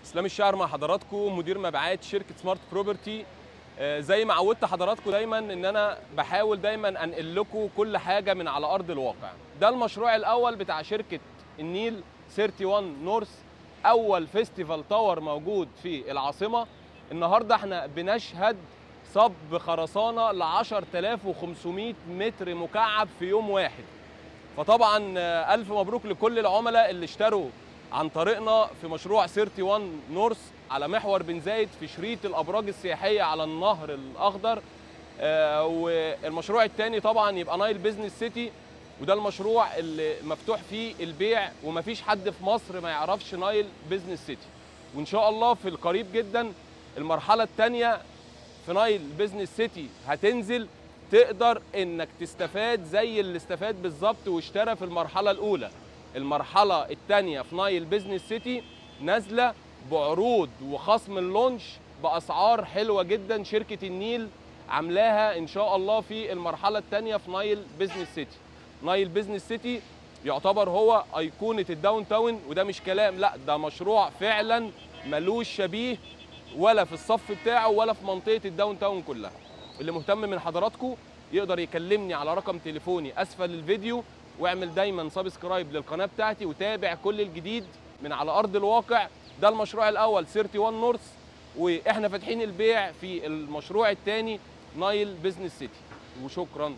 اسلام الشاعر مع حضراتكم، مدير مبيعات شركه سمارت بروبرتي. زي ما عودت حضراتكم دايما ان انا بحاول دايما انقل لكم كل حاجه من على ارض الواقع. ده المشروع الاول بتاع شركه النيل 31 نورث، اول فيستيفال تاور موجود في العاصمه. النهارده احنا بنشهد صب خرسانه ل 10500 متر مكعب في يوم واحد. فطبعا الف مبروك لكل العملاء اللي اشتروا عن طريقنا في مشروع 31 نورث على محور بن زايد في شريط الابراج السياحيه على النهر الاخضر. والمشروع الثاني طبعا يبقى نايل بيزنس سيتي، وده المشروع اللي مفتوح فيه البيع ومفيش حد في مصر ما يعرفش نايل بيزنس سيتي. وان شاء الله في القريب جدا المرحله الثانيه في نايل بيزنس سيتي هتنزل، تقدر انك تستفاد زي اللي استفاد بالظبط واشترى في المرحله الاولى. المرحله الثانيه في نايل بيزنس سيتي نازله بعروض وخصم اللونش باسعار حلوه جدا، شركه النيل عاملاها ان شاء الله في المرحله الثانيه في نايل بيزنس سيتي. نايل بيزنس سيتي يعتبر هو ايقونه الداون تاون، وده مش كلام، لا ده مشروع فعلا ملوش شبيه ولا في الصف بتاعه ولا في منطقه الداون تاون كلها. اللي مهتم من حضراتكم يقدر يكلمني على رقم تليفوني اسفل الفيديو، واعمل دايما سبسكرايب للقناه بتاعتي وتابع كل الجديد من على ارض الواقع. ده المشروع الاول 31 نورث، واحنا فاتحين البيع في المشروع الثاني نايل بيزنس سيتي. وشكرا.